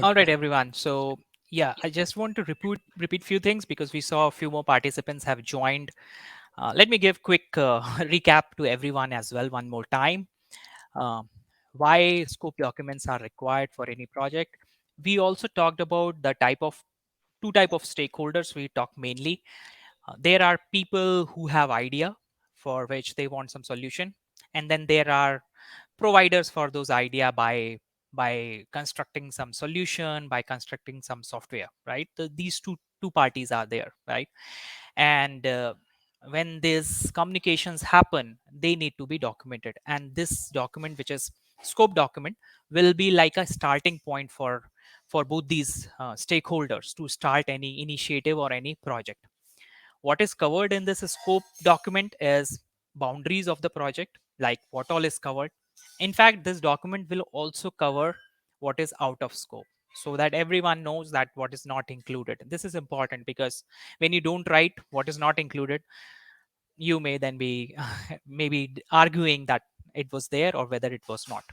All right, everyone. So yeah, I just want to repeat few things because we saw a few more participants have joined. Let me give quick recap to everyone as well one more time. Um, why scope documents are required for any project. We also talked about the two type of stakeholders. We talked mainly. There are people who have idea for which they want some solution, and then there are providers for those idea by constructing some solution, by constructing some software, right? These two parties are there, right? And when these communications happen, they need to be documented, and this document, which is scope document, will be like a starting point for both these stakeholders to start any initiative or any project. What is covered in this scope document is boundaries of the project, like what all is covered. In fact, this document will also cover what is out of scope, so that everyone knows that what is not included. This is important because when you don't write what is not included, you may then be maybe arguing that it was there or whether it was not.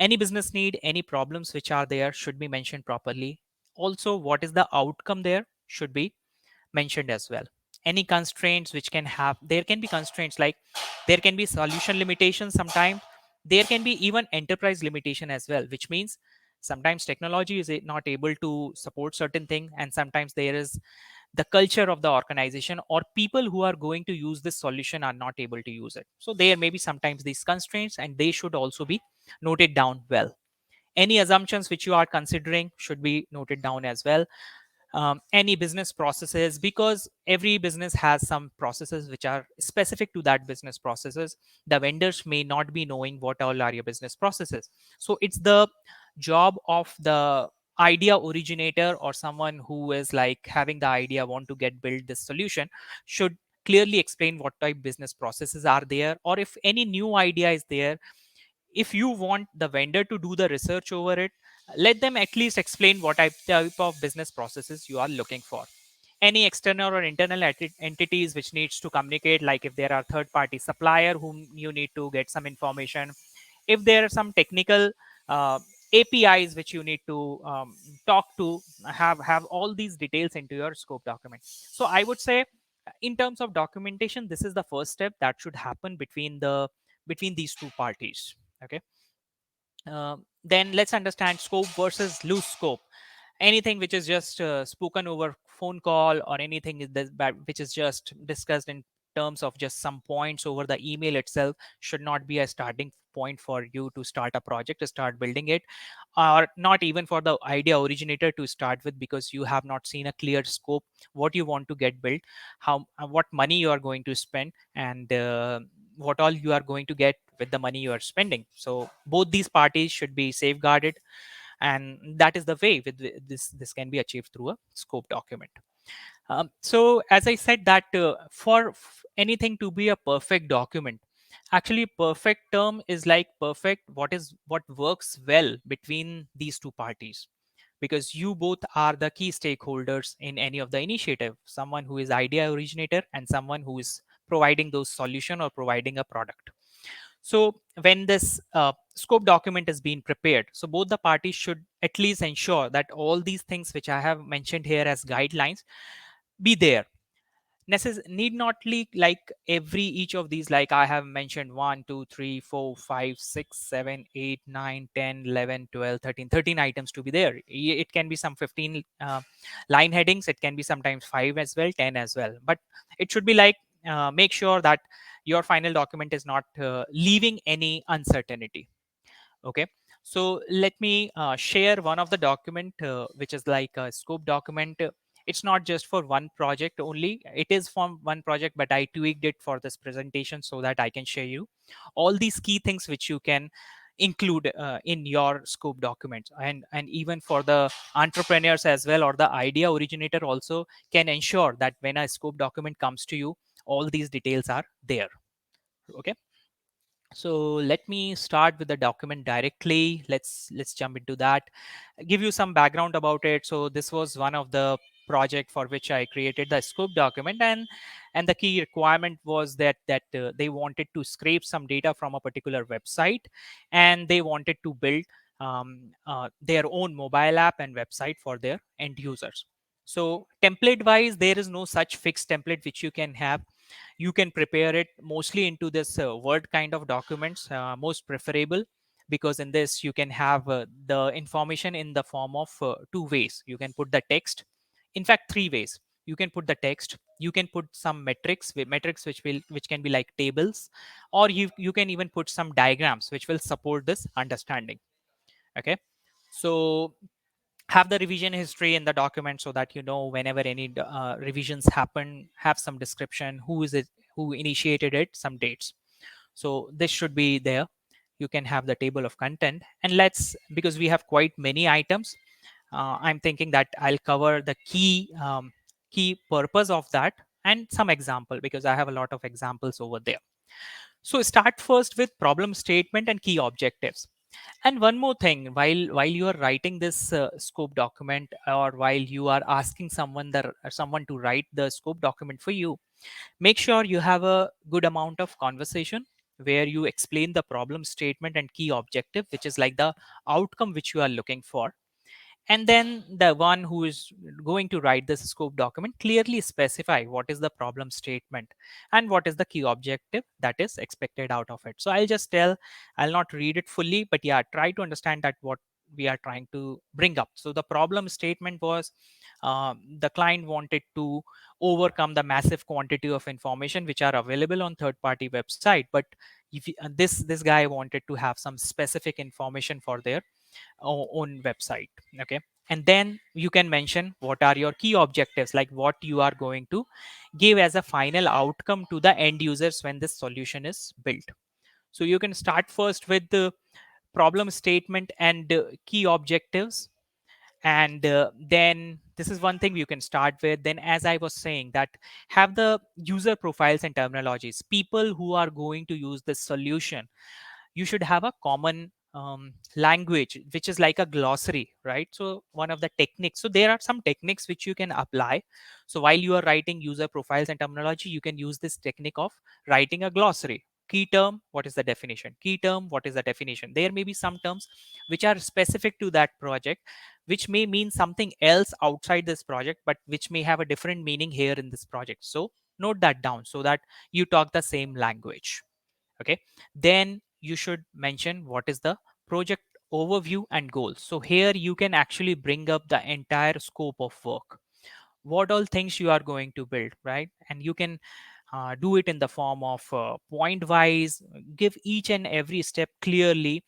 Any business need, any problems which are there should be mentioned properly. Also, what is the outcome there should be mentioned as well. Any constraints which can have, there can be constraints like there can be solution limitations sometimes. There can be even enterprise limitation as well, which means sometimes technology is not able to support certain thing, and sometimes there is the culture of the organization or people who are going to use this solution are not able to use it. So there may be sometimes these constraints, and they should also be noted down well. Any assumptions which you are considering should be noted down as well. Any business processes, because every business has some processes which are specific to that business processes. The vendors may not be knowing what all are your business processes, so it's the job of the idea originator or someone who is like having the idea want to get build this solution should clearly explain what type business processes are there, or if any new idea is there, if you want the vendor to do the research over it, let them at least explain what type of business processes you are looking for. Any external or internal entities which needs to communicate, like if there are third party supplier whom you need to get some information, if there are some technical uh, apis which you need to talk to, have all these details into your scope document. So I would say, in terms of documentation, this is the first step that should happen between these two parties. Okay. Then let's understand scope versus loose scope. Anything which is just spoken over phone call, or anything which is just discussed in terms of just some points over the email itself, should not be a starting point for you to start a project, to start building it, or not even for the idea originator to start with, because you have not seen a clear scope, what you want to get built, how what money you are going to spend, and what all you are going to get with the money you are spending. So both these parties should be safeguarded, and that is the way with this can be achieved through a scope document. So as I said that for anything to be a perfect document, actually perfect term is like perfect what works well between these two parties, because you both are the key stakeholders in any of the initiative, someone who is idea originator and someone who is providing those solution or providing a product. So when this scope document is being prepared, so both the parties should at least ensure that all these things which I have mentioned here as guidelines be there. Need not like every each of these, like I have mentioned, 1 2 3 4 5 6 7 8 9 10 11 12 13 items to be there. It can be some 15 line headings, it can be sometimes 5 as well, 10 as well, but it should be like make sure that your final document is not leaving any uncertainty. Okay. So let me share one of the document which is like a scope document. It's not just for one project only, it is from one project, but I tweaked it for this presentation so that I can share you all these key things which you can include in your scope documents, and even for the entrepreneurs as well, or the idea originator also can ensure that when a scope document comes to you, all these details are there. Okay. So let me start with the document directly. Let's jump into that, give you some background about it. So this was one of the project for which I created the scope document, and the key requirement was that they wanted to scrape some data from a particular website, and they wanted to build their own mobile app and website for their end users. So template wise, there is no such fixed template which you can have. You can prepare it mostly into this word kind of documents, most preferable, because in this you can have the information in the form of two ways. You can put the text, in fact three ways. You can put the text, you can put some metrics which can be like tables, or you can even put some diagrams which will support this understanding. Okay, so have the revision history in the document so that you know whenever any revisions happen, have some description, who is it, who initiated it, some dates. So this should be there. You can have the table of content, and let's, because we have quite many items, I'm thinking that I'll cover the key purpose of that and some example, because I have a lot of examples over there. So start first with problem statement and key objectives. And one more thing, while you are writing this scope document, or while you are asking someone to write the scope document for you, make sure you have a good amount of conversation where you explain the problem statement and key objective, which is like the outcome which you are looking for. And then the one who is going to write this scope document clearly specify what is the problem statement and what is the key objective that is expected out of it. So I'll just tell, I'll not read it fully, but yeah, try to understand that what we are trying to bring up. So the problem statement was, the client wanted to overcome the massive quantity of information which are available on third party website, but this guy wanted to have some specific information for their own website. Okay, and then you can mention what are your key objectives, like what you are going to give as a final outcome to the end users when this solution is built. So you can start first with the problem statement and key objectives, and then this is one thing you can start with. Then, as I was saying, that have the user profiles and terminologies, people who are going to use this solution. You should have a common language which is like a glossary, right? So one of the techniques, so there are some techniques which you can apply. So while you are writing user profiles and terminology, you can use this technique of writing a glossary. Key term, what is the definition? Key term, what is the definition? There may be some terms which are specific to that project, which may mean something else outside this project, but which may have a different meaning here in this project. So note that down so that you talk the same language. Okay, then you should mention what is the project overview and goals. So here you can actually bring up the entire scope of work, what all things you are going to build, right? And you can do it in the form of point wise, give each and every step clearly,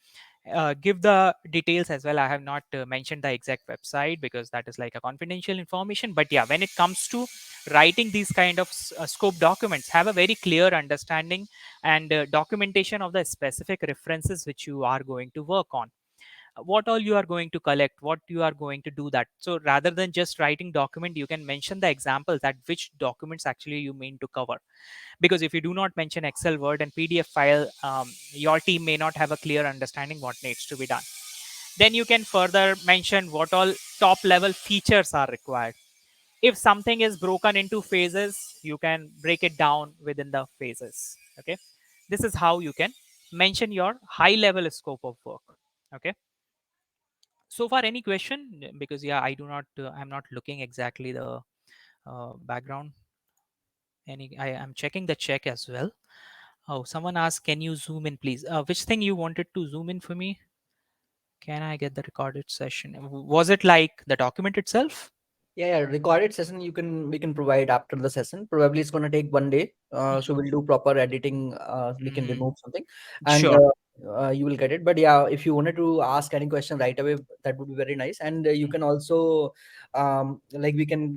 give the details as well. I have not mentioned the exact website because that is like a confidential information, but yeah, when it comes to writing these kind of scope documents, have a very clear understanding and documentation of the specific references which you are going to work on, what all you are going to collect, what you are going to do that. So rather than just writing document, you can mention the examples that which documents actually you mean to cover. Because if you do not mention Excel, Word and PDF file, your team may not have a clear understanding what needs to be done. Then you can further mention what all top level features are required. If something is broken into phases, you can break it down within the phases. Okay, this is how you can mention your high level scope of work. Okay, so far any question? Because yeah, I do not I'm not looking exactly the background. Any, I am checking the check as well. Oh, someone asked, can you zoom in, please? Which thing you wanted to zoom in for me? Can I get the recorded session? Was it like the document itself? Yeah, recorded session we can provide after the session. Probably it's gonna take 1 day. So we'll do proper editing. We can Mm, remove something, and sure. you will get it. But yeah, if you wanted to ask any question right away, that would be very nice. And you Mm, can also like we can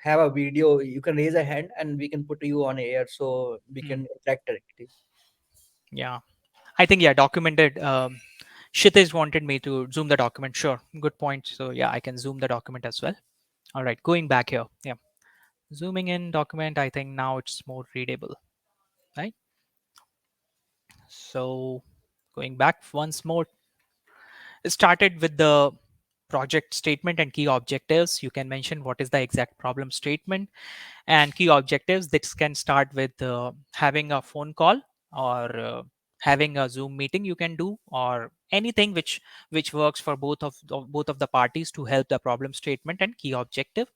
have a video. You can raise a hand, and we can put you on air so we mm, can interact directly. yeah. I think, yeah, documented. Kshitij wanted me to zoom the document. Sure. Good point. So, yeah, I can zoom the document as well. All right. Going back here. Yeah. Zooming in document. I think now it's more readable. Right. So, going back once more, started with the project statement and key objectives. You can mention what is the exact problem statement and key objectives. This can start with having a phone call, or having a Zoom meeting you can do, or anything which works for both of the parties to help the problem statement and key objective.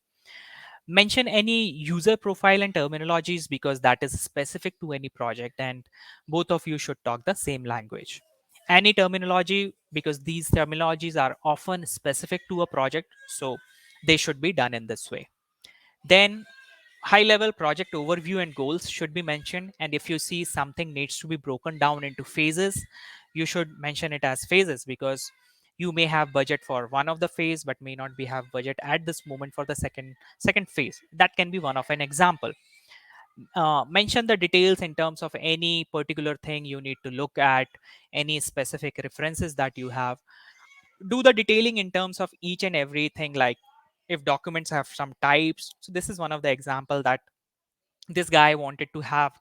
Mention any user profile and terminologies because that is specific to any project, and both of you should talk the same language. Any terminology, because these terminologies are often specific to a project, so they should be done in this way. Then high level project overview and goals should be mentioned, and if you see something needs to be broken down into phases, you should mention it as phases, because you may have budget for one of the phase but may not be have budget at this moment for the second phase. That can be one of an example. Mention the details in terms of any particular thing you need to look at, any specific references that you have. Do the detailing in terms of each and everything, like if documents have some types. So this is one of the example that this guy wanted to have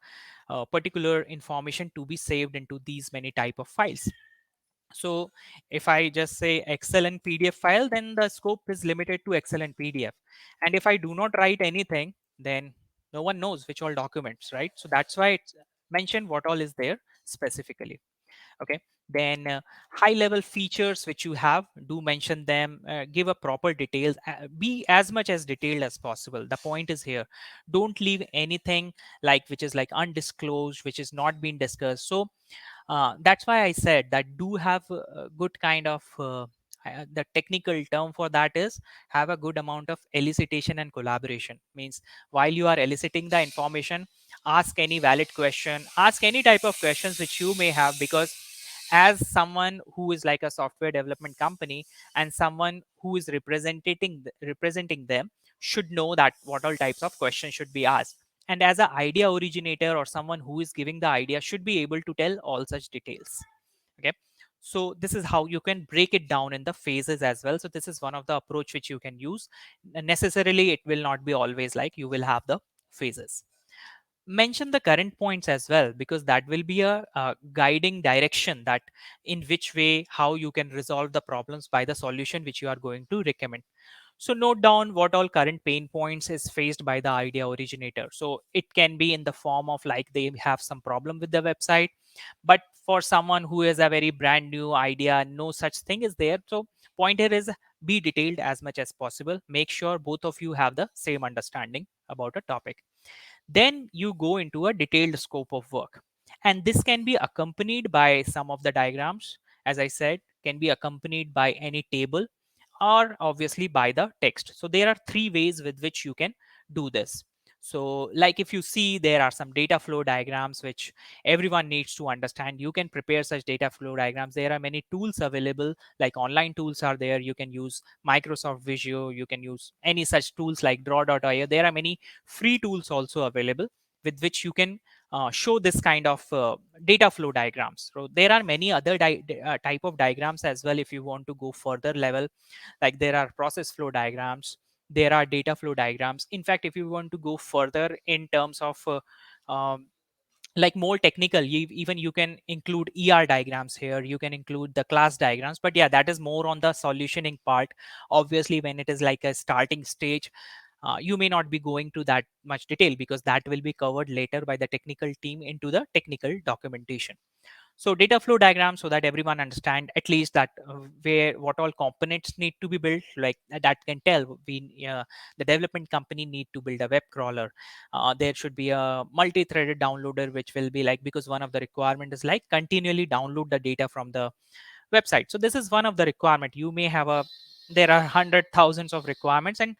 particular information to be saved into these many type of files. So if I just say excel and pdf file, then the scope is limited to excel and pdf. And if I do not write anything, then no one knows which all documents, right? So that's why it's mentioned what all is there specifically. Okay. Then high level features which you have, do mention them, give a proper details, be as much as detailed as possible. The point is here, don't leave anything like which is like undisclosed, which is not being discussed. So that's why I said that do have a good kind of the technical term for that is have a good amount of elicitation and collaboration. Means while you are eliciting the information, ask any valid question, ask any type of questions which you may have, because as someone who is like a software development company and someone who is representing them should know that what all types of questions should be asked. And as an idea originator or someone who is giving the idea should be able to tell all such details. Okay. So this is how you can break it down in the phases as well. So this is one of the approach which you can use. Necessarily it will not be always like you will have the phases. Mention the current points as well, because that will be a guiding direction that in which way how you can resolve the problems by the solution which you are going to recommend. So note down what all current pain points is faced by the idea originator. So it can be in the form of like they have some problem with the website, but for someone who is a very brand new idea, no such thing is there. So point here is be detailed as much as possible. Make sure both of you have the same understanding about a topic. Then you go into a detailed scope of work. And this can be accompanied by some of the diagrams, as I said, can be accompanied by any table or obviously by the text. So there are three ways with which you can do this. So like if you see, there are some data flow diagrams which everyone needs to understand. You can prepare such data flow diagrams. There are many tools available, like online tools are there. You can use Microsoft Visio, you can use any such tools like draw.io. There are many free tools also available with which you can show this kind of data flow diagrams. So there are many other type of diagrams as well if you want to go further level. Like there are process flow diagrams, there are data flow diagrams. In fact, if you want to go further in terms of um, like more technical, even you can include diagrams here, you can include the class diagrams, but yeah, that is more on the solutioning part. Obviously when it is like a starting stage, you may not be going to that much detail because that will be covered later by the technical team into the technical documentation. So data flow diagram, so that everyone understand at least that where what all components need to be built, like that can tell we the development company need to build a web crawler. There should be a multi-threaded downloader which will be like, because one of the requirement is like continually download the data from the website. So this is one of the requirement. You may have a, there are hundred thousands of requirements, and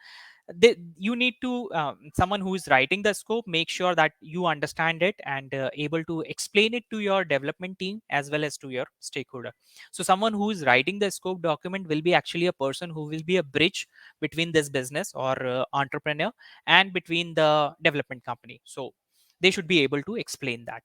you need to someone who is writing the scope make sure that you understand it and able to explain it to your development team as well as to your stakeholder. So someone who is writing the scope document will be actually a person who will be a bridge between this business or entrepreneur and between the development company. So they should be able to explain that.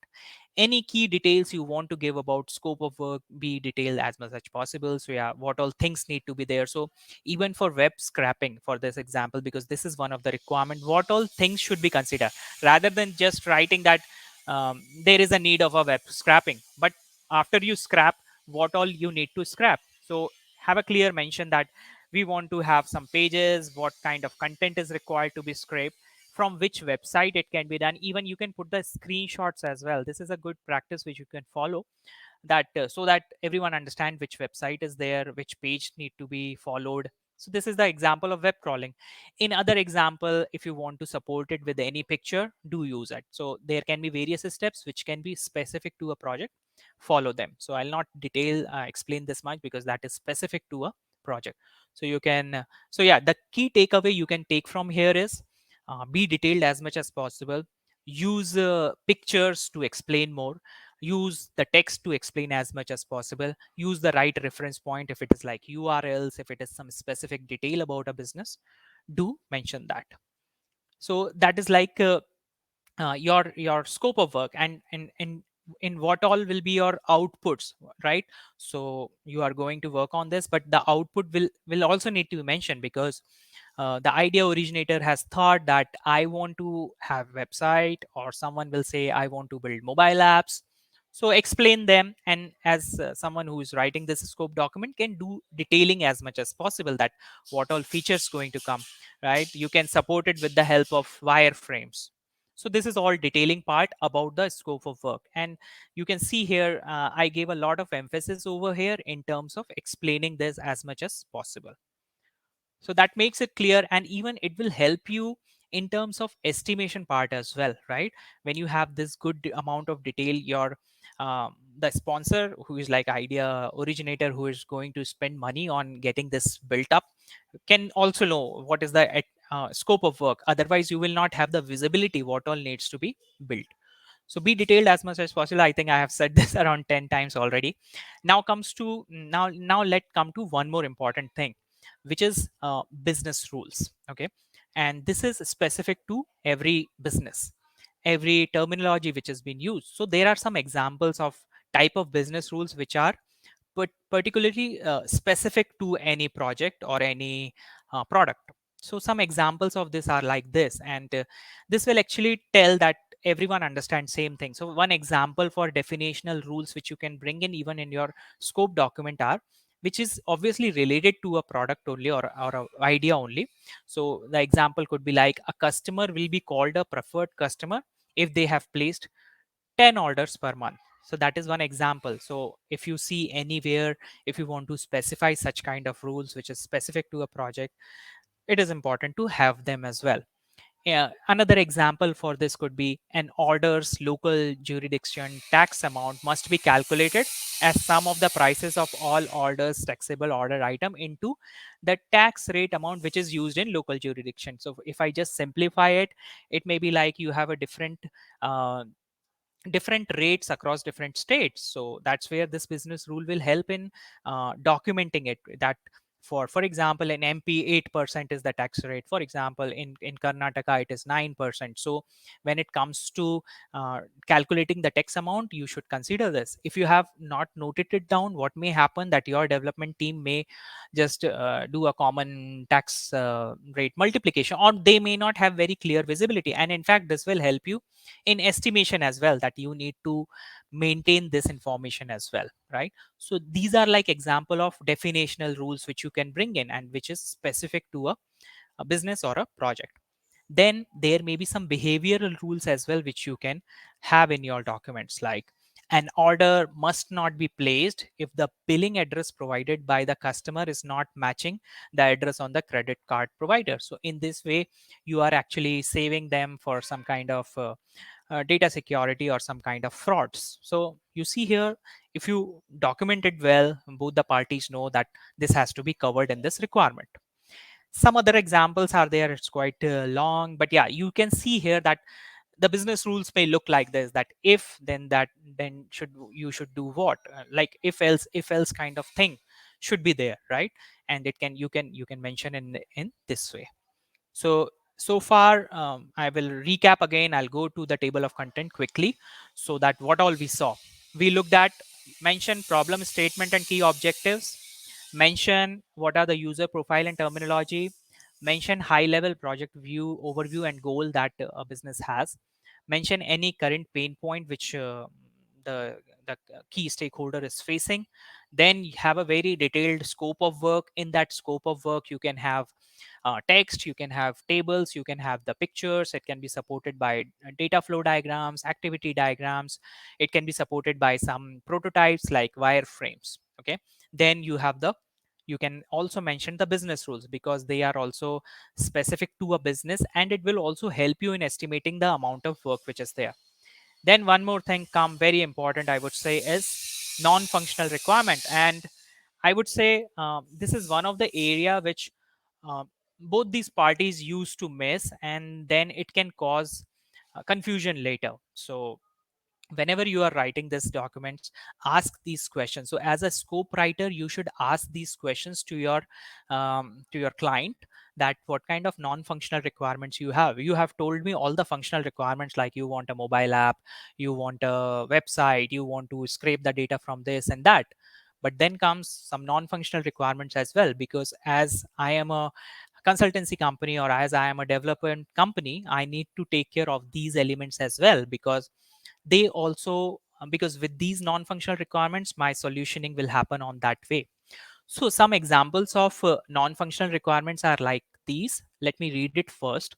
Any key details you want to give about scope of work, be detailed as much as possible. So yeah, what all things need to be there. So even for web scraping, for this example, because this is one of the requirement, what all things should be considered, rather than just writing that there is a need of a web scrapping, but after you scrap, what all you need to scrap. So have a clear mention that we want to have some pages, what kind of content is required to be scraped. from which website it can be done. Even you can put the screenshots as well. This is a good practice which you can follow, that so that everyone understand which website is there, which page need to be followed. So this is the example of web crawling. In other example, if you want to support it with any picture, do use it. So there can be various steps which can be specific to a project. Follow them. So I'll not detail explain this much because that is specific to a project. So you can so yeah, the key takeaway you can take from here is be detailed as much as possible. Use pictures to explain more. Use the text to explain as much as possible. Use the right reference point. If it is like URLs, if it is some specific detail about a business, do mention that. So that is like your scope of work, and in what all will be your outputs, right? So you are going to work on this, but the output will also need to be mentioned, because the idea originator has thought that I want to have website, or someone will say I want to build mobile apps. So explain them, and as someone who is writing this scope document can do detailing as much as possible, that what all features going to come, right? You can support it with the help of wireframes. So this is all detailing part about the scope of work. And you can see here I gave a lot of emphasis over here in terms of explaining this as much as possible. So that makes it clear, and even it will help you in terms of estimation part as well, right? When you have this good amount of detail, your the sponsor, who is like idea originator, who is going to spend money on getting this built up, can also know what is the scope of work. Otherwise you will not have the visibility what all needs to be built. So be detailed as much as possible. I think I have said this around 10 times already. Now let come to one more important thing, which is business rules. Okay, and this is specific to every business, every terminology which has been used. So there are some examples of type of business rules which are but particularly specific to any project or any product. So some examples of this are like this, and this will actually tell that everyone understands same thing. So one example for definitional rules which you can bring in even in your scope document are, which is obviously related to a product only, or a idea only. So the example could be like, a customer will be called a preferred customer if they have placed 10 orders per month. So that is one example. So if you see anywhere, if you want to specify such kind of rules which is specific to a project, it is important to have them as well. Yeah, another example for this could be, an order's local jurisdiction tax amount must be calculated as sum of the prices of all orders taxable order item into the tax rate amount which is used in local jurisdiction. So if I just simplify it, it may be like you have a uh, different rates across different states. So that's where this business rule will help in documenting it, that for example in MP 8% is the tax rate, for example in Karnataka it is 9%. So when it comes to calculating the tax amount, you should consider this. If you have not noted it down, what may happen that your development team may just do a common tax rate multiplication, or they may not have very clear visibility. And in fact this will help you in estimation as well, that you need to maintain this information as well, right? So these are like example of definitional rules which you can bring in, and which is specific to a business or a project. Then there may be some behavioral rules as well which you can have in your documents, like, an order must not be placed if the billing address provided by the customer is not matching the address on the credit card provider. So in this way you are actually saving them for some kind of data security or some kind of frauds. So you see here, if you document it well, both the parties know that this has to be covered in this requirement. Some other examples are there, it's quite long, but yeah, you can see here that the business rules may look like this, that if then that, then should do what, like if else kind of thing should be there, right? And it can you can mention in this way. So so far I will recap again. I'll go to the table of content quickly, so that what all we saw, we looked at, mention problem statement and key objectives, mention what are the user profile and terminology, mention high level project view overview and goal that a business has, mention any current pain point which the key stakeholder is facing. Then you have a very detailed scope of work. In that scope of work, you can have text, you can have tables, you can have the pictures. It can be supported by data flow diagrams, activity diagrams. It can be supported by some prototypes like wireframes. Okay. Then you can also mention the business rules because they are also specific to a business, and it will also help you in estimating the amount of work which is there. Then one more thing come very important, I would say, is non-functional requirement. And I would say this is one of the area which uh, both these parties used to miss, and then it can cause confusion later. So whenever you are writing this documents, ask these questions. So as a scope writer, you should ask these questions to your client, that what kind of non-functional requirements you have. You have told me all the functional requirements, like you want a mobile app, you want a website, you want to scrape the data from this and that. But then comes some non-functional requirements as well, because as I am a consultancy company, or as I am a development company, I need to take care of these elements as well, because they also because with these non-functional requirements, my solutioning will happen on that way. So some examples of non-functional requirements are like these. Let me read it first.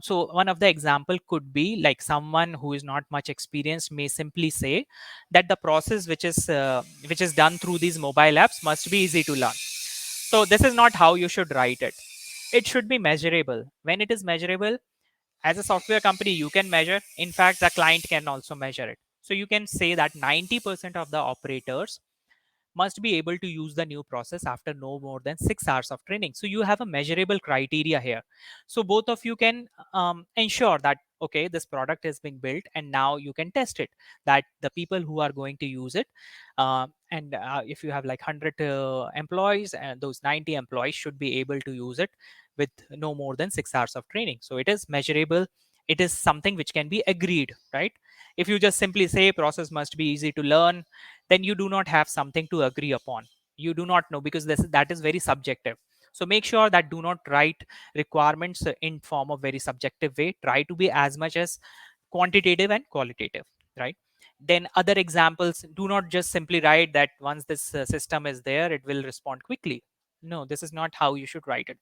So one of the example could be like someone who is not much experienced may simply say that the process which is done through these mobile apps must be easy to learn. So this is not how you should write it. It should be measurable. When it is measurable, as a software company, you can measure. In fact, the client can also measure it. So you can say that 90% of the operators must be able to use the new process after no more than 6 hours of training. So you have a measurable criteria here. So both of you can ensure that okay, this product has been built and now you can test it, that the people who are going to use it, and if you have like 100 employees, and those 90 employees should be able to use it with no more than 6 hours of training. So it is measurable. It is something which can be agreed, right? If you just simply say process must be easy to learn, then you do not have something to agree upon. You do not know, because that is very subjective. So make sure that do not write requirements in form of very subjective way. Try to be as much as quantitative and qualitative, right? Then other examples, do not just simply write that once this system is there it will respond quickly. No, this is not how you should write it.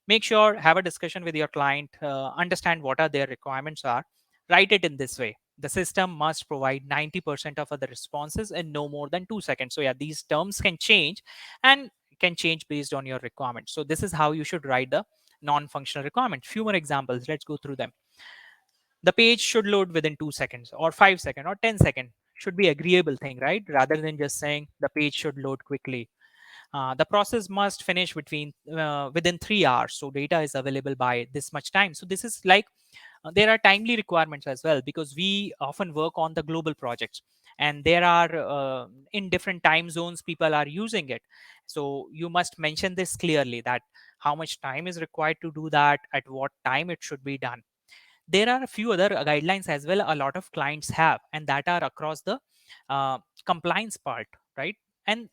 Make sure, have a discussion with your client, understand what are their requirements are. Write it in this way: the system must provide 90% of the responses in no more than 2 seconds. So yeah, these terms can change, and can change based on your requirements. So this is how you should write the non-functional requirement. Few more examples, let's go through them. The page should load within 2 seconds or 5 seconds or 10 seconds. Should be agreeable thing, right? Rather than just saying the page should load quickly. The process must finish within 3 hours, so data is available by this much time. So this is like there are timely requirements as well, because we often work on the global projects, and there are in different time zones people are using it. So you must mention this clearly, that how much time is required to do that, at what time it should be done. There are a few other guidelines as well a lot of clients have, and that are across the compliance part, right? And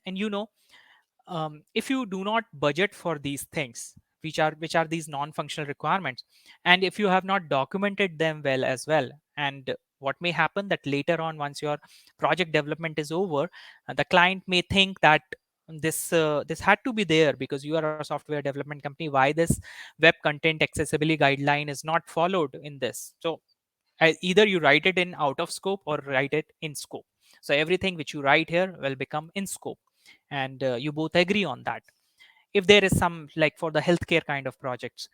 if you do not budget for these things, which are these non-functional requirements, and if you have not documented them well as well, and what may happen that later on, once your project development is over, the client may think that this had to be there because you are a software development company. Why this web content accessibility guideline is not followed in this? So either you write it in out of scope or write it in scope. So everything which you write here will become in scope, and you both agree on that. If there is some, like for the healthcare kind of projects,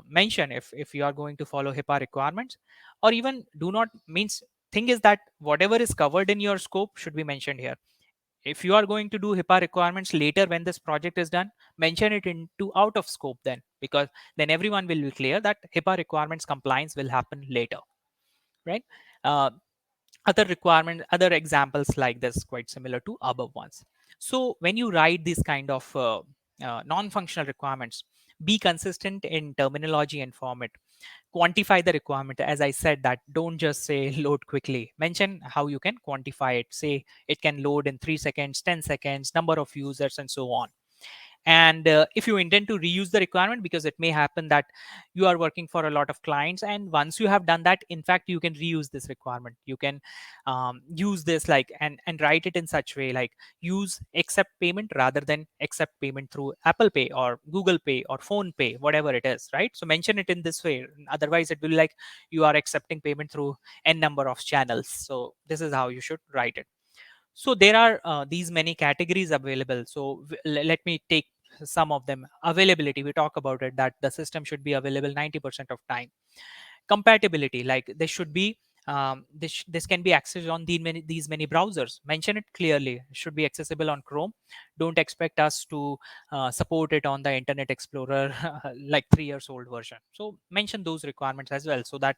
mention if you are going to follow HIPAA requirements, or even do not means. Thing is that whatever is covered in your scope should be mentioned here. If you are going to do HIPAA requirements later when this project is done, mention it into out of scope then, because then everyone will be clear that HIPAA requirements compliance will happen later, right? uh, Other requirement, other examples like this quite similar to above ones. So when you write these kind of non-functional requirements, be consistent in terminology and format. Quantify the requirement. As I said, that don't just say load quickly. Mention how you can quantify it. Say it can load in 3 seconds, 10 seconds, number of users, and so on. And if you intend to reuse the requirement, because it may happen that you are working for a lot of clients, and once you have done that, in fact you can reuse this requirement. You can use this like and write it in such way like use accept payment rather than accept payment through Apple Pay or Google Pay or Phone Pay, whatever it is, right? So mention it in this way, otherwise it will be like you are accepting payment through n number of channels. So this is how you should write it. So there are these many categories available. So let me take some of them. Availability, we talk about it, that the system should be available 90% of time. Compatibility, like this should be this can be accessed on these many browsers. Mention it clearly. It should be accessible on Chrome. Don't expect us to support it on the Internet Explorer like 3 years old version. So mention those requirements as well, so that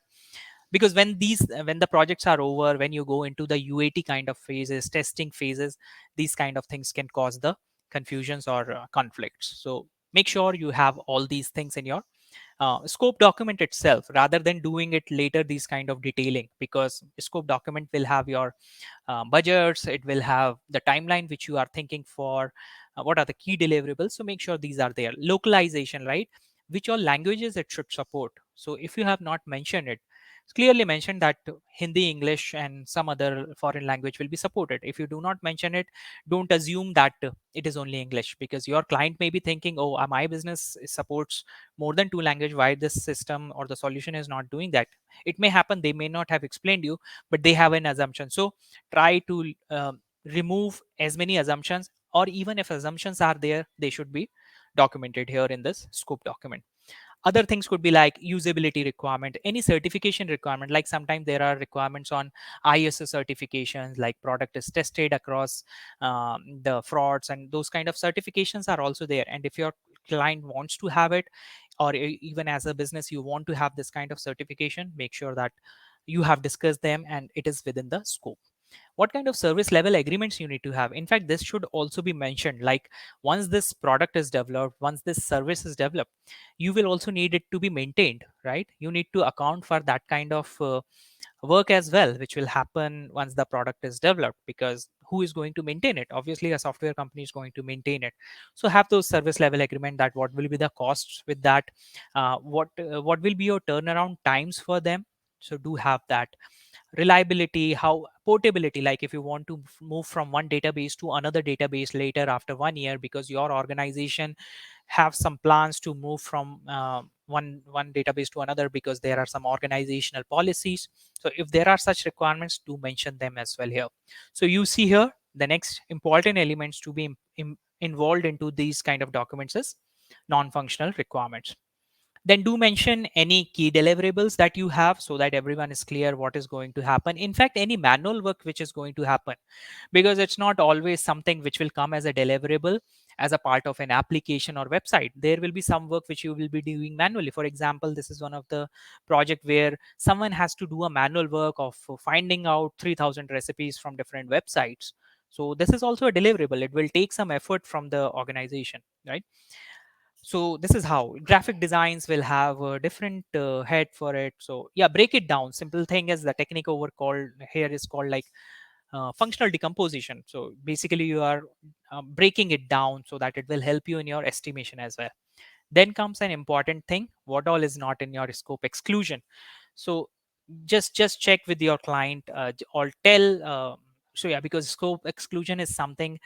because when the projects are over, when you go into the UAT kind of phases, testing phases, these kind of things can cause the confusions or conflicts. So make sure you have all these things in your scope document itself, rather than doing it later, these kind of detailing, because scope document will have your budgets, it will have the timeline which you are thinking for, what are the key deliverables. So make sure these are there. Localization, right? Which all languages it should support. So if you have not mentioned it, clearly mention that Hindi, English, and some other foreign language will be supported. If you do not mention it, don't assume that it is only English, because your client may be thinking, oh, my business supports more than two language, why this system or the solution is not doing that. It may happen, they may not have explained you, but they have an assumption. So try to remove as many assumptions, or even if assumptions are there, they should be documented here in this scope document. Other things could be like usability requirement, any certification requirement. Like sometimes there are requirements on ISO certifications, like product is tested across the frauds, and those kind of certifications are also there. And if your client wants to have it, or even as a business you want to have this kind of certification, make sure that you have discussed them and it is within the scope. What kind of service level agreements you need to have? In fact, this should also be mentioned. Like once this product is developed, once this service is developed, you will also need it to be maintained, right? You need to account for that kind of work as well, which will happen once the product is developed, because who is going to maintain it? Obviously a software company is going to maintain it. So have those service level agreement, that what will be the costs with that, what will be your turnaround times for them. So do have that. Reliability, how portability, like if you want to move from one database to another database later after 1 year, because your organization have some plans to move from one database to another, because there are some organizational policies. So if there are such requirements, do mention them as well here. So you see here, the next important elements to be involved into these kind of documents is non-functional requirements. Then do mention any key deliverables that you have, so that everyone is clear what is going to happen. In fact, any manual work which is going to happen, because it's not always something which will come as a deliverable as a part of an application or website. There will be some work which you will be doing manually. For example, this is one of the project where someone has to do a manual work of finding out 3000 recipes from different websites. So this is also a deliverable. It will take some effort from the organization, right? So this is how graphic designs will have a different head for it. So yeah, break it down. Simple thing is the technique over called here is called like functional decomposition. So basically you are breaking it down so that it will help you in your estimation as well. Then comes an important thing, what all is not in your scope exclusion. So just check with your client, or tell so yeah, because scope exclusion is something,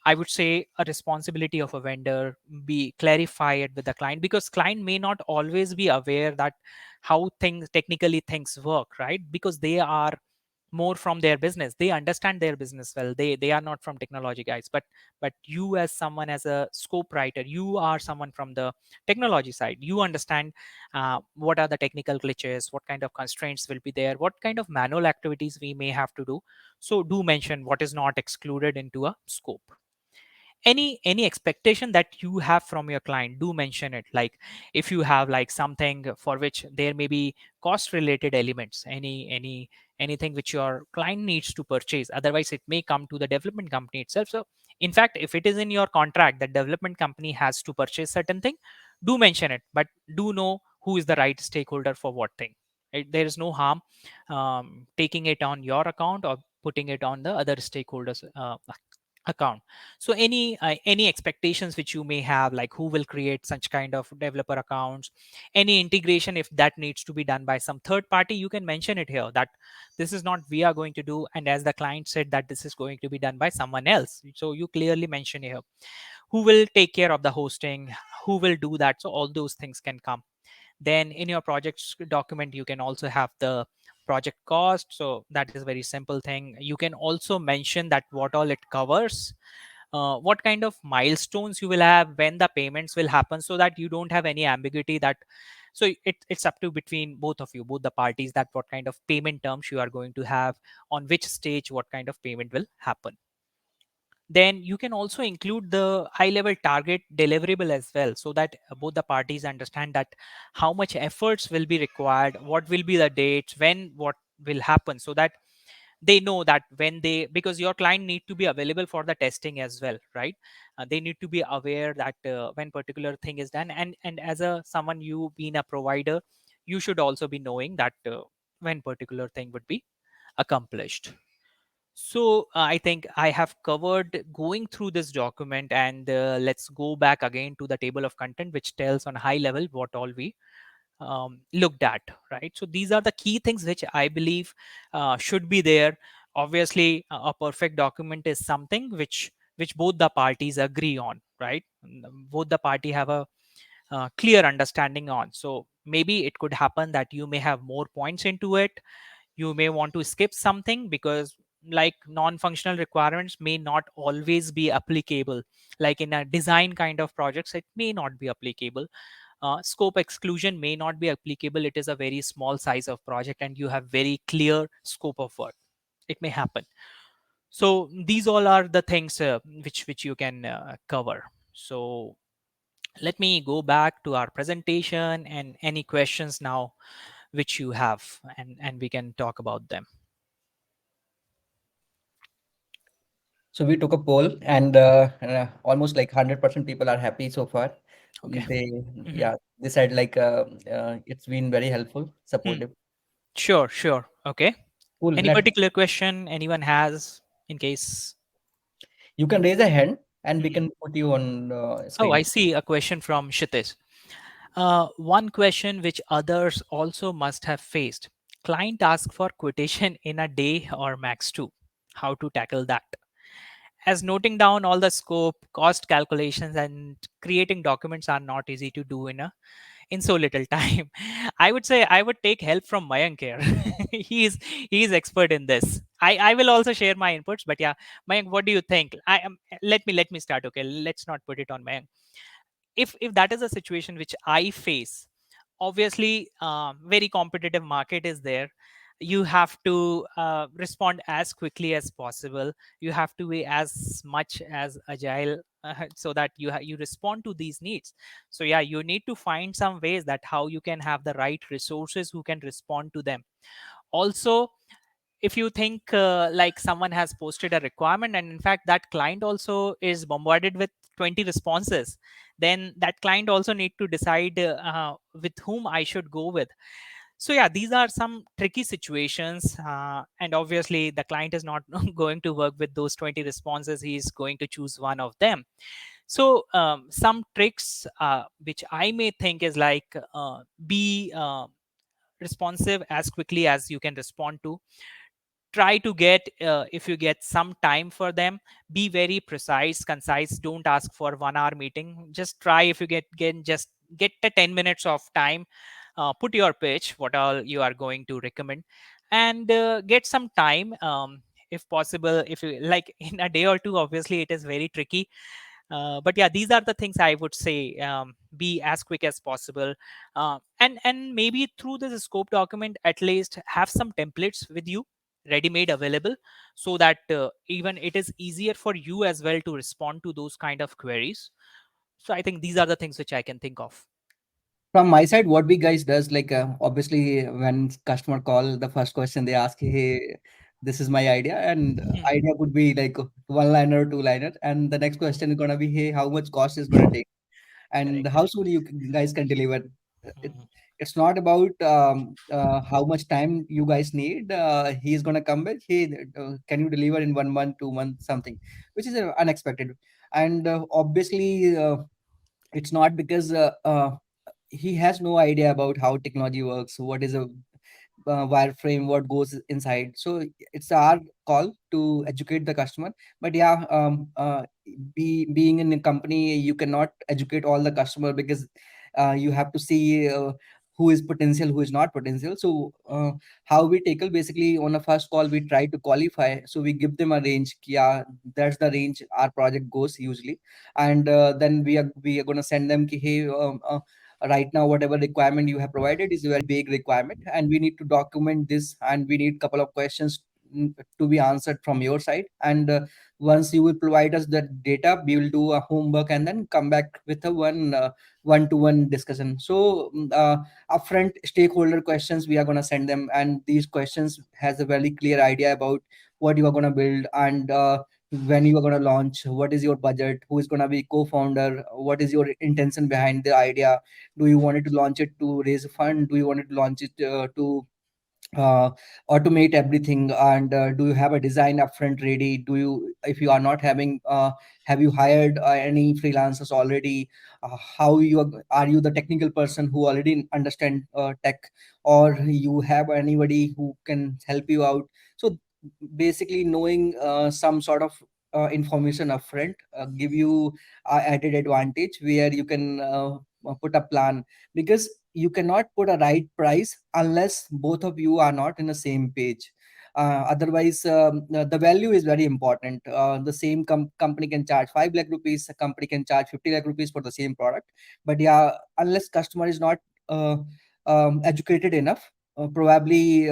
I would say, a responsibility of a vendor. Be clarify it with the client, because client may not always be aware that how things technically things work, right? Because they are more from their business, they understand their business well, they are not from technology guys. But you as someone, as a scope writer, you are someone from the technology side, you understand what are the technical glitches, what kind of constraints will be there, what kind of manual activities we may have to do. So do mention what is not excluded into a scope. Any expectation that you have from your client, do mention it. Like if you have like something for which there may be cost related elements, anything which your client needs to purchase, otherwise it may come to the development company itself. So in fact, if it is in your contract that development company has to purchase certain thing, do mention it, but do know who is the right stakeholder for what thing. There is no harm taking it on your account or putting it on the other stakeholders account. So any expectations which you may have, like who will create such kind of developer accounts, any integration if that needs to be done by some third party, you can mention it here that this is not we are going to do, and as the client said that this is going to be done by someone else, so you clearly mention here who will take care of the hosting, who will do that, so all those things can come. Then in your projects document you can also have the project cost, so that is a very simple thing. You can also mention that what all it covers, what kind of milestones you will have, when the payments will happen, so that you don't have any ambiguity that, so it's up to between both of you, both the parties, that what kind of payment terms you are going to have, on which stage what kind of payment will happen. Then you can also include the high level target deliverable as well, so that both the parties understand that how much efforts will be required, what will be the dates, when what will happen, so that they know that when they, because your client need to be available for the testing as well, right? They need to be aware that when particular thing is done, and as a someone, you being a provider, you should also be knowing that when particular thing would be accomplished. So I think I have covered going through this document, and let's go back again to the table of content, which tells on high level what all we looked at, right? So these are the key things which I believe should be there. Obviously, a perfect document is something which both the parties agree on, right? Both the party have a clear understanding on. So maybe it could happen that you may have more points into it, you may want to skip something because like non-functional requirements may not always be applicable, like in a design kind of projects it may not be applicable. Scope exclusion may not be applicable, it is a very small size of project and you have very clear scope of work, it may happen. So these all are the things which you can cover. So let me go back to our presentation, and any questions now which you have, and we can talk about them. So we took a poll, and almost like 100% people are happy so far. Okay. They, Hmm. yeah, they said like it's been very helpful, Hmm. supportive. Sure, sure. Okay. Cool. Any particular question anyone has in case? You can raise a hand, and we Mhm. can put you on Oh, I screen. see a question from Kshitiz. One question which others also must have faced. Client asks for quotation in a day or max two. How to tackle that? As noting down all the scope, cost calculations, and creating documents are not easy to do in so little time. I would say I would take help from Mayank here. He is expert in this. I will also share my inputs, but yeah, Mayank, what do you think? I am let me start. Okay, let's not put it on Mayank. If that is a situation which I face, obviously very competitive market is there. You have to respond as quickly as possible, you have to be as much as agile so that you respond to these needs. So yeah, you need to find some ways that how you can have the right resources who can respond to them. Also, if you think like someone has posted a requirement and in fact that client also is bombarded with 20 responses, then that client also need to decide with whom I should go with. So yeah, these are some tricky situations, and obviously the client is not going to work with those 20 responses, he is going to choose one of them. So some tricks which I may think is like be responsive as quickly as you can respond to. Try to get if you get some time for them, be very precise, concise, don't ask for 1 hour meeting, just try if you get just get the 10 minutes of time, put your pitch what all you are going to recommend, and get some time, if possible, if you like in a day or two, obviously it is very tricky. But yeah, these are the things I would say, be as quick as possible, and maybe through this scope document at least have some templates with you ready made available, so that even it is easier for you as well to respond to those kind of queries. So I think these are the things which I can think of. From my side, what we guys does, like obviously when customer call, the first question they ask, hey, this is my idea, and idea could be like one liner, two liner, and the next question is gonna be, hey, how much cost is gonna take, and Correct. how soon you guys can deliver it. Mhm. it's not about how much time you guys need. He's gonna come back. Hey, can you deliver in 1 month, 2 months, something, which is unexpected. And obviously, it's not because he has no idea about how technology works, what is a wireframe, what goes inside. So it's our call to educate the customer. But yeah, being in a company, you cannot educate all the customer, because you have to see who is potential, who is not potential. So how we tackle, basically on a first call, we try to qualify. So we give them a range. Yeah, that's the range our project goes usually. And then we are going to send them ki, hey, right now whatever requirement you have provided is a very big requirement, and we need to document this, and we need couple of questions to be answered from your side. And once you will provide us the data, we will do a homework and then come back with a one-to-one discussion. So upfront stakeholder questions we are going to send them, and these questions has a very clear idea about what you are going to build, and when you are going to launch, what is your budget, who is going to be co-founder, what is your intention behind the idea. Do you want it to launch it to raise a fund? Do you want it to launch it to uh, automate everything? And do you have a design upfront ready? Do you, if you are not having, have you hired any freelancers already? How you are you the technical person who already understand tech, or you have anybody who can help you out? So basically knowing some sort of information upfront give you added advantage, where you can put a plan. Because you cannot put a right price unless both of you are not in the same page. Otherwise, the value is very important. The same company can charge 5 lakh rupees, a company can charge 50 lakh rupees for the same product. But yeah, unless customer is not educated enough, probably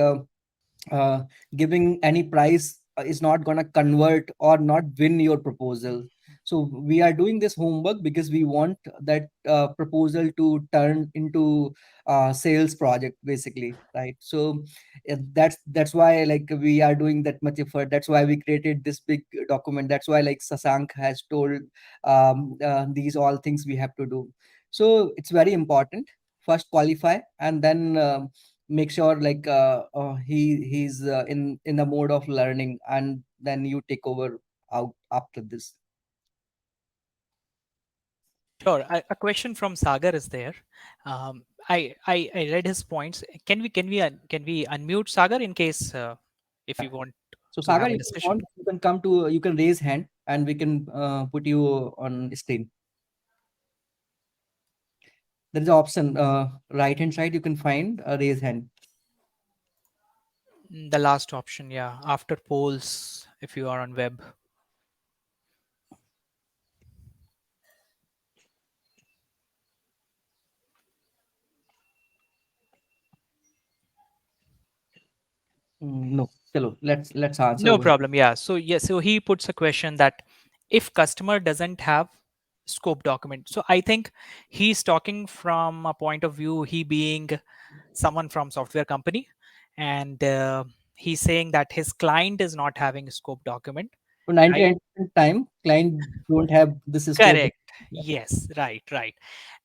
uh, giving any price is not going to convert or not win your proposal. So we are doing this homework because we want that proposal to turn into sales project, basically, right? So that's why, like, we are doing that much effort. That's why we created this big document. That's why, like, Sasank has told these all things we have to do. So it's very important. First qualify, and then make sure, like, he's in the mode of learning, and then you take over out after this. Sure. A question from Sagar is there. I read his points. Can we unmute Sagar in case if you want So to Sagar, have a if you discussion? want, you can come to, you can raise hand, and we can put you on screen. There is an option, right hand side, you can find a raise hand. The last option, yeah. After polls, if you are on web. No, chalo, let's answer No over here. problem. Yeah. So yeah. So he puts a question that if customer doesn't have scope document. So I think he's talking from a point of view, he being someone from software company, and he's saying that his client is not having a scope document, So right? 99% time client don't have this scope. Correct. Yeah. Yes, right, right.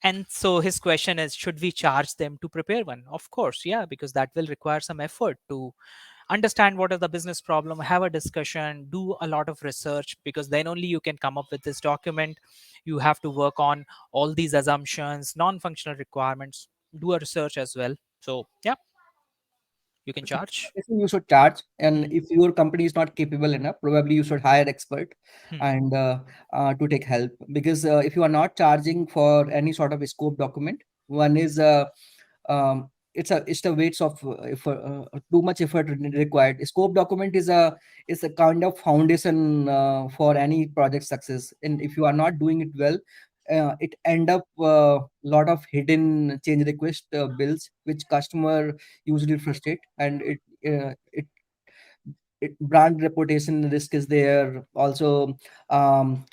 And so his question is, should we charge them to prepare one? Of course, yeah, because that will require some effort to understand what is the business problem, have a discussion, do a lot of research, because then only you can come up with this document. You have to work on all these assumptions, non-functional requirements, do a research as well. So yeah, you can charge. I think you should charge, and Hmm. if your company is not capable enough, probably you should hire expert Hmm. and to take help. Because if you are not charging for any sort of scope document, one is it's the weights of too much effort required. Scope document is a kind of foundation for any project success, and if you are not doing it well, it end up lot of hidden change request bills, which customer usually frustrate, and it brand reputation risk is there also.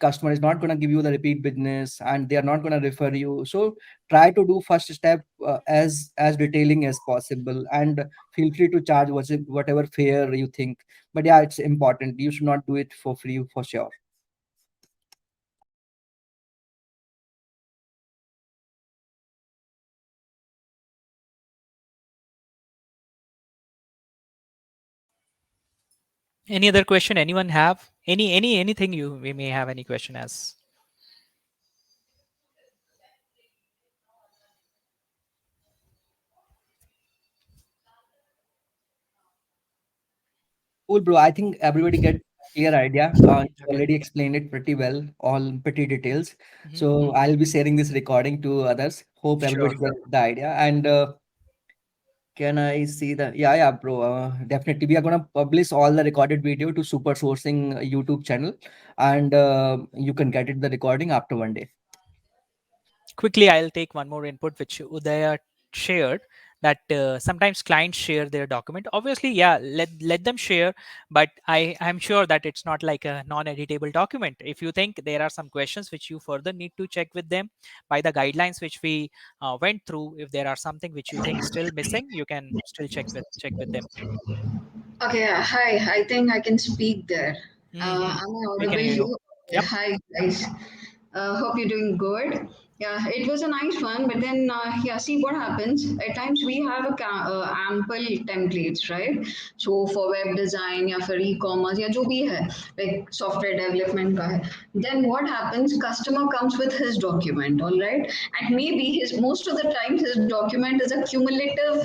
Customer is not going to give you the repeat business, and they are not going to refer you. So try to do first step as detailing as possible, and feel free to charge whatever fare you think. But yeah, it's important, you should not do it for free, for sure. Any other question anyone have? Anything you we may have any question as? Cool, bro. I think everybody get clear idea. You Okay. already explained it pretty well, all pretty details. Mhm. So I'll be sharing this recording to others. Hope Sure. everybody get the idea. And can I see the? Yeah, yeah, bro. Definitely, we are gonna publish all the recorded video to Super Sourcing YouTube channel, and you can get it the recording after one day. Quickly, I'll take one more input which Udaya shared, that sometimes clients share their document. Obviously, yeah, let them share, but I'm sure that it's not like a non-editable document. If you think there are some questions which you further need to check with them by the guidelines which we went through, if there are something which you think still missing, you can still check with them. Okay, hi. I think I can speak there. Hmm. Am I We can audible? hear you. Yep. Hi, guys. Hope you're doing good. Yeah, it was a nice one, but then yeah, see what happens. At times we have ample templates, right? So for web design, या for e-commerce, या जो भी है, like software development का है. Then what happens? Customer comes with his document, all right, and maybe his most of the times his document is a cumulative,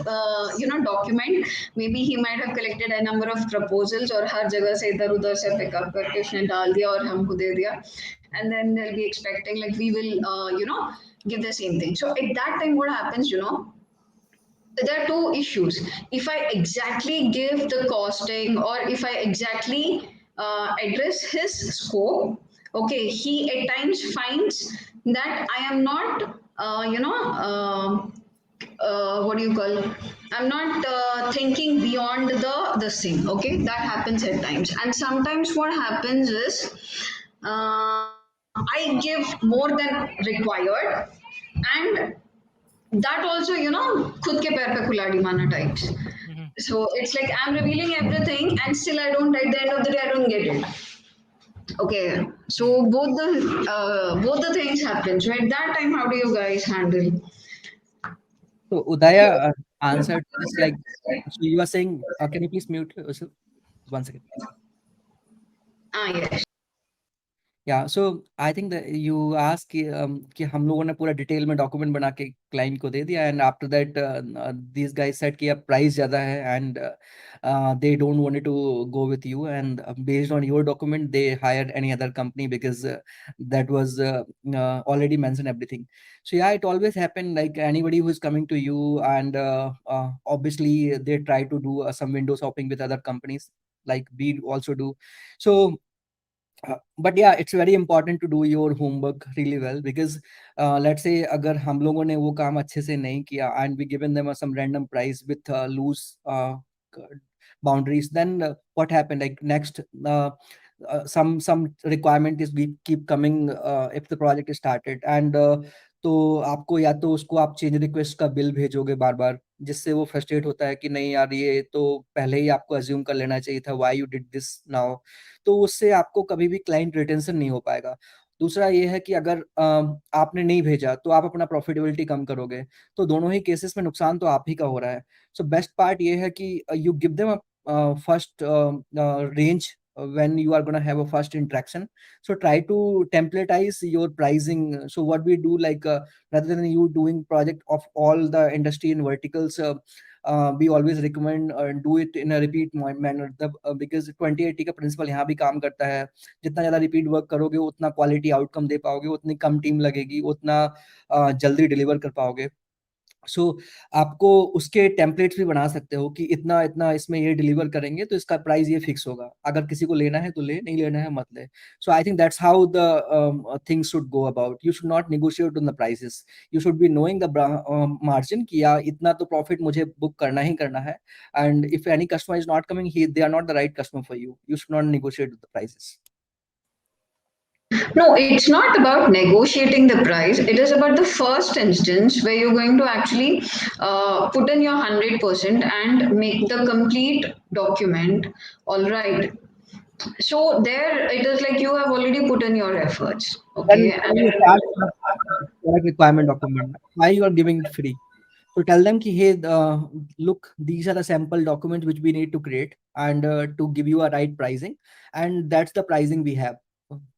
document. Maybe he might have collected a number of proposals और हर जगह से इधर उधर से pick up करके उसने डाल दिया और हमको दे दिया, and then they'll be expecting like we will give the same thing. So at that time what happens, there are two issues. If I exactly give the costing or if I exactly address his scope, okay, he at times finds that I am not what do you call, I'm not thinking beyond the thing. Okay, that happens at times. And sometimes what happens is I give more than required, and that also, खुद के पैर पे कुल्हाड़ी मारना types. Hmm. So it's like I'm revealing everything and still I don't, at the end of the day I don't get it. Okay, so both the things happen. So at that time, how do you guys handle? So Udaya answered this like, so you are saying, can you please mute yourself? 1 second. Yes. या सो I think you ask कि हम लोगों ने पूरा detail में document बना के client को दे दिया and after that this guys said कि अब प्राइस ज़्यादा है and they don't want to go with you and based on your document they hired any other company because that was already mentioned everything. So yeah, it always happen like anybody who is coming to you and obviously they try to do some window shopping with other companies like we also do. So but yeah, it's very important to do your homework really well because let's say अगर हम लोगों ने वो काम अच्छे से नहीं किया and we given them some random price with loose boundaries, then what happened like next some requirement is we keep coming if the project is started and तो आपको या तो उसको आप चेंज रिक्वेस्ट का बिल भेजोगे बार बार जिससे वो फ्रस्ट्रेट होता है कि नहीं यार ये तो पहले ही आपको अज्यूम कर लेना चाहिए था, why you did this now. तो उससे आपको कभी भी क्लाइंट रिटेंशन नहीं हो पाएगा। दूसरा ये है कि अगर आपने नहीं भेजा तो आप अपना प्रॉफिटेबिलिटी कम करोगे, तो दोनों ही केसेस में नुकसान तो आप ही का हो रहा है। सो बेस्ट पार्ट ये है कि you give them first range when you are going to have a first interaction. So try to templatize your pricing. So what we do like rather than you doing project of all the industry and verticals, we always recommend do it in a repeat manner because 2080 का principal यहाँ भी काम करता है। जितना ज़्यादा repeat work करोगे उतना क्वालिटी आउटकम दे पाओगे, उतनी कम टीम लगेगी, उतना जल्दी डिलीवर कर पाओगे। सो आपको उसके टेम्पलेट्स भी बना सकते हो कि इतना इतना इसमें ये डिलीवर करेंगे तो इसका प्राइस ये फिक्स होगा, अगर किसी को लेना है तो ले, नहीं लेना है मत ले। So I think that's how the things should go about. You should not negotiate on the prices, you should be knowing the margin कि या इतना तो प्रॉफिट मुझे बुक करना ही करना है and if any customer is not coming ही they are not the right customer for you, you should not negotiate the prices. No, it's not about negotiating the price. It is about the first instance where you're going to actually put in your 100% and make the complete document. All right. So there it is like you have already put in your efforts. Then Okay. you And start the product requirement document. Why you are giving it free? So tell them ki, hey, look, these are the sample documents which we need to create and to give you a right pricing, and that's the pricing we have.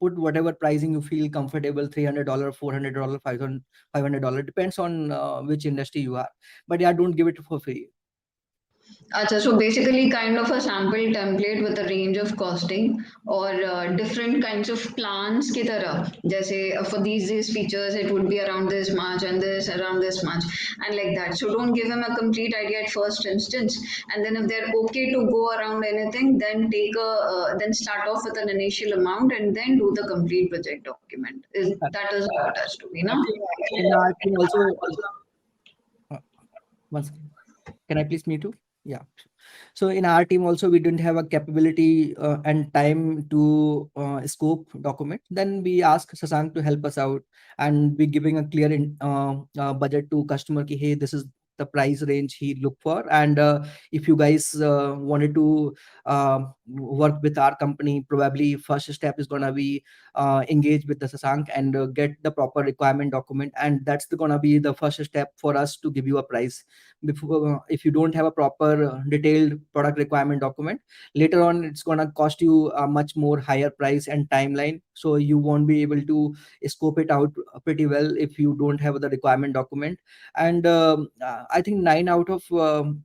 Put whatever pricing you feel comfortable, $300, $400, $500, depends on which industry you are. But yeah, don't give it for free. Acha, so basically, kind of a sample template with a range of costing or different kinds of plans ki tarah. Jaise for these features, it would be around this much and this around this much and like that. So don't give them a complete idea at first instance, and then if they're okay to go around anything, then then start off with an initial amount and then do the complete project document. That is how it has to be, no? Actually, in our team also, uh, one second. Can I please meet you? Yeah. So in our team also, we didn't have a capability and time to scope document. Then we ask Sasank to help us out, and we giving a clear budget to customer ki, hey, this is the price range he look for, and if you guys wanted to work with our company, probably first step is gonna be engage with the Sasank and get the proper requirement document, and that's gonna be the first step for us to give you a price. Before, if you don't have a proper detailed product requirement document, later on it's going to cost you a much more higher price and timeline, so you won't be able to scope it out pretty well if you don't have the requirement document. And I think 9 out of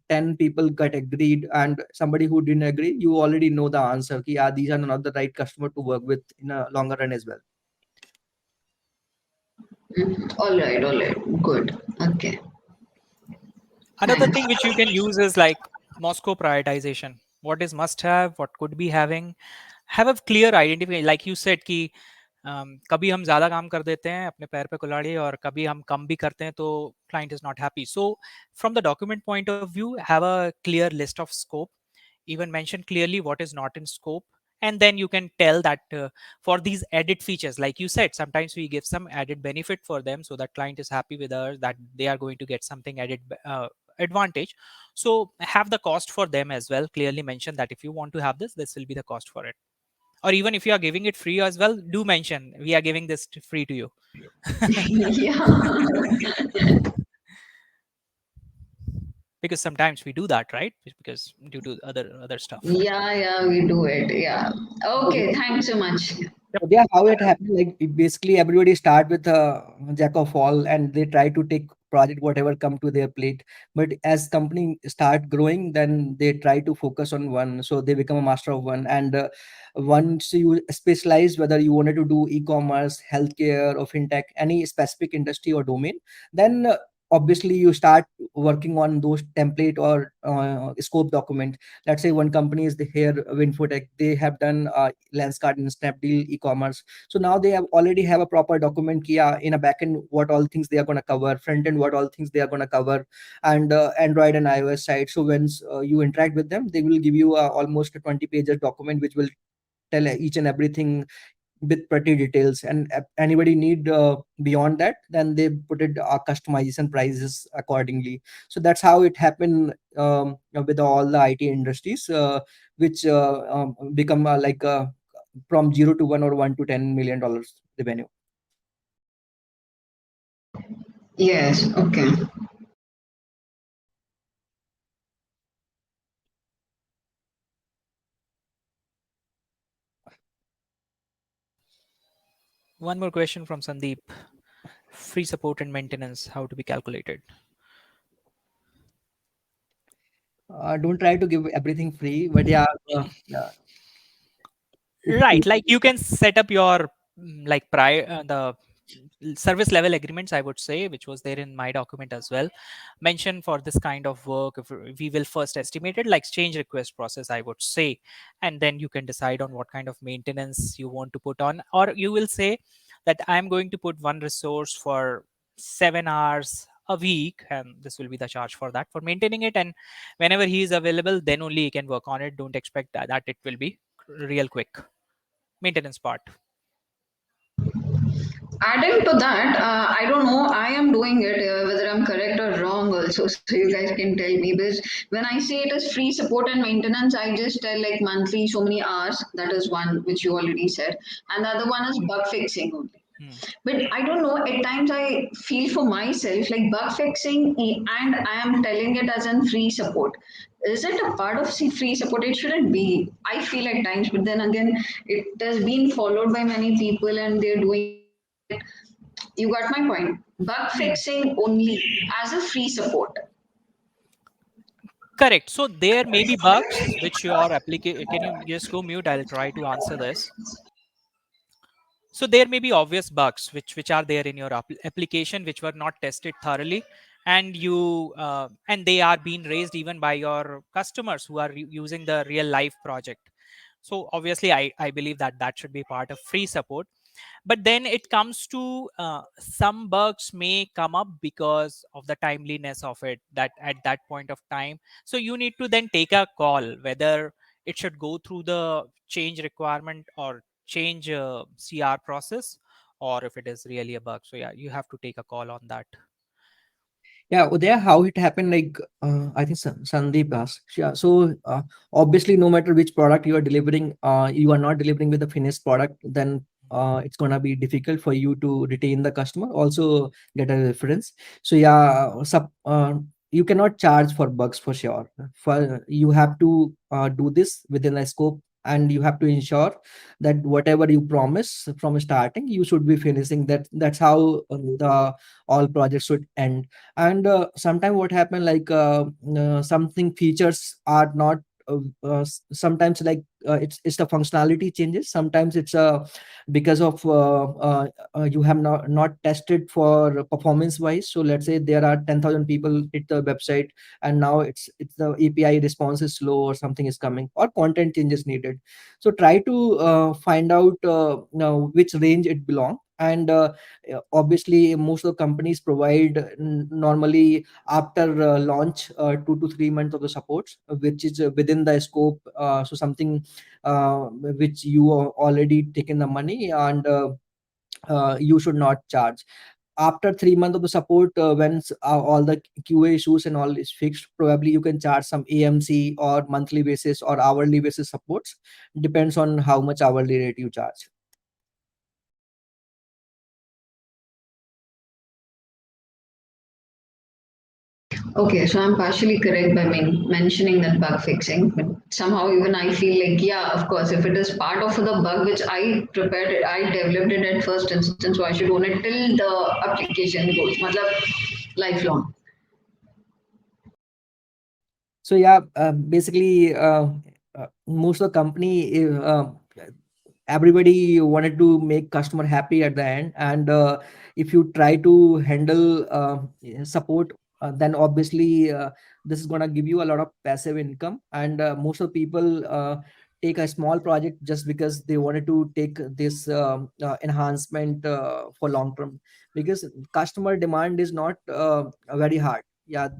10 people got agreed, and somebody who didn't agree, you already know the answer ki, yeah, these are not the right customer to work with in a longer run as well. All right, good. Okay, Another thanks. thing which you can use is like Moscow prioritization. What is must have, what could be having. Have a clear identification. Like you said कि कभी हम ज़्यादा काम कर देते हैं अपने पैर पे कुल्हाड़ी और कभी हम कम भी करते हैं तो client is not happy. So from the document point of view, have a clear list of scope. Even mention clearly what is not in scope, and then you can tell that for these added features, like you said, sometimes we give some added benefit for them so that client is happy with us that they are going to get something added advantage. So have the cost for them as well, clearly mention that if you want to have this will be the cost for it. Or even if you are giving it free as well, do mention we are giving this free to you. Yeah. Because sometimes we do that, right? Because due to other stuff. Yeah, we do it. Yeah. Okay, thanks so much. Yep. But yeah, how it happened, like basically everybody start with a jack of all, and they try to take project whatever come to their plate. But as company start growing, then they try to focus on one, so they become a master of one. And once you specialize, whether you wanted to do e-commerce, healthcare, or fintech, any specific industry or domain, then obviously you start working on those template or scope document. Let's say one company is the here Winfotech, they have done Lenskart and Snapdeal e-commerce. So now they have already have a proper document kia in a backend what all things they are going to cover, front end what all things they are going to cover, and Android and iOS side. So when you interact with them, they will give you almost a 20 pages document which will tell each and everything with pretty details. And anybody need beyond that, then they put it customization prices accordingly. So that's how it happened with all the IT industries, which become like from 0 to 1 or 1 to $10 million revenue. Yes, okay. One more question from Sandeep. Free support and maintenance, how to be calculated? Don't try to give everything free, but yeah, yeah, Right, like you can set up your like prior the service level agreements, I would say, which was there in my document as well. Mention for this kind of work, if we will first estimate it like change request process, I would say, and then you can decide on what kind of maintenance you want to put on. Or you will say that I'm going to put one resource for 7 hours a week, and this will be the charge for that, for maintaining it, and whenever he is available, then only he can work on it. Don't expect that it will be real quick maintenance part. Adding to that, I don't know, I am doing it, whether I'm correct or wrong also, so you guys can tell me. Because when I say it is free support and maintenance, I just tell like monthly so many hours. That is one which you already said. And the other one is bug fixing only. Hmm. But I don't know, at times I feel for myself like bug fixing, and I am telling it as in free support. Is it a part of free support? It shouldn't be. I feel at times, but then again, it has been followed by many people and they're doing it. You got my point. Bug Hmm. fixing only as a free support. Correct. So there may be bugs which your application. Can you just go mute? I'll try to answer this. So there may be obvious bugs which are there in your application which were not tested thoroughly, and and they are being raised even by your customers who are using the real life project. So obviously, I believe that that should be part of free support. But then it comes to some bugs may come up because of the timeliness of it, that at that point of time. So you need to then take a call whether it should go through the change requirement or change CR process, or if it is really a bug. So yeah, you have to take a call on that. Yeah, there how it happened, like I think Sandeep asked. Yeah, so obviously, no matter which product you are delivering, you are not delivering with the finished product, then it's gonna be difficult for you to retain the customer, also get a reference. So yeah, you cannot charge for bugs for sure. For you have to do this within a scope, and you have to ensure that whatever you promise from starting, you should be finishing that. That's how the all projects should end. And sometimes what happen, like something features are not sometimes, like it's the functionality changes. Sometimes it's because of you have not tested for performance wise. So let's say there are 10,000 people hit the website, and now it's the API response is slow, or something is coming, or content changes needed. So try to find out which range it belong. And obviously, most of the companies provide normally after launch 2 to 3 months of the supports, which is within the scope. So something which you are already taken the money, and you should not charge. After 3 months of the support, when all the QA issues and all is fixed, probably you can charge some AMC or monthly basis or hourly basis supports. Depends on how much hourly rate you charge. Okay, so I'm partially correct by mentioning that bug fixing, but somehow even I feel like, yeah, of course, if it is part of the bug which I prepared it, I developed it at first instance, so I should own it till the application goes, matlab, lifelong. So yeah, basically, most of the company, everybody wanted to make customer happy at the end. And if you try to handle support, then obviously this is gonna give you a lot of passive income. And most of the people take a small project just because they wanted to take this enhancement for long term, because customer demand is not very hard. Yeah,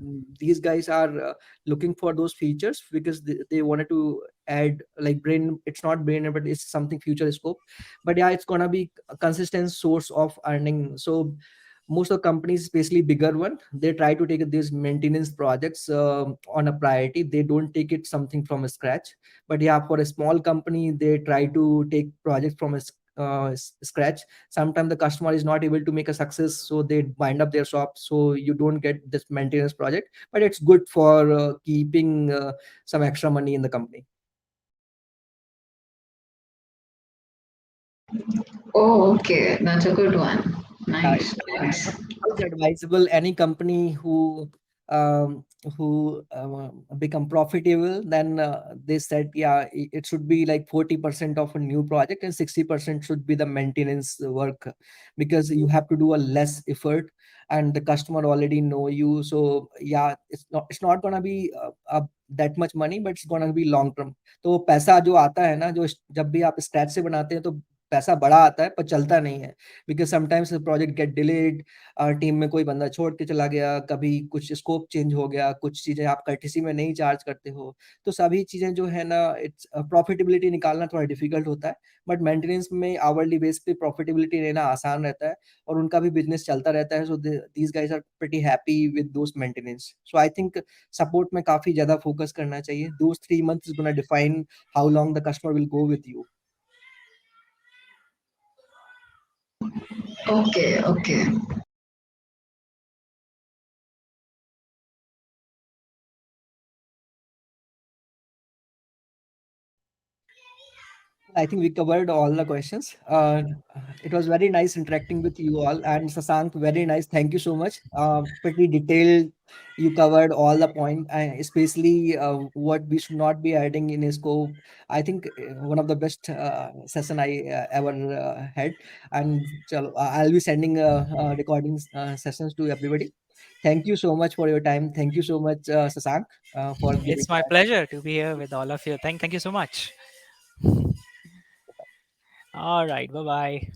these guys are looking for those features because they wanted to add, like, brain, it's not brain, but it's something future scope. But yeah, it's gonna be a consistent source of earning. So most of the companies, especially bigger one, they try to take these maintenance projects on a priority. They don't take it something from scratch. But yeah, for a small company, they try to take projects from scratch. Sometimes the customer is not able to make a success, so they wind up their shop, so you don't get this maintenance project. But it's good for keeping some extra money in the company. Oh, okay, that's a good one. Yeah, Nice, nice. it's advisable. Any company um, who become profitable, then they said, yeah, it should be like 40% of a new project, and 60% should be the maintenance work, because you have to do a less effort, and the customer already know you. So yeah, it's not gonna be that much money, but it's gonna be long term. तो पैसा जो आता है ना, जो जब भी आप स्क्रैच से बनाते हैं, तो पैसा बड़ा आता है पर चलता नहीं है, because sometimes project gate delayed, team में कोई बंदा छोड़ के चला गया, कभी कुछ स्कोप चेंज हो गया, कुछ चीजें आप कर्टेसी में नहीं चार्ज करते हो। तो सभी चीजें जो है ना, इट्स प्रॉफिटेबिलिटी निकालना थोड़ा डिफिकल्ट होता है। बट मेंटेनेंस में आवरली बेस पे प्रॉफिटेबिलिटी लेना आसान रहता है, और उनका भी बिजनेस चलता रहता है। So these guys are pretty happy with those maintenance. So I think support में काफी ज्यादा फोकस करना चाहिए। Those 3 months is gonna define how long the customer will go with you. Okay, okay. I think we covered all the questions. It was very nice interacting with you all. And Sasank, very nice. Thank you so much. Pretty detailed. You covered all the point, especially what we should not be adding in a scope. I think one of the best session I ever had. And I'll be sending recordings sessions to everybody. Thank you so much for your time. Thank you so much, Sasank, for giving It's my pleasure to be here with all of you. Thank you so much. All right. Bye bye.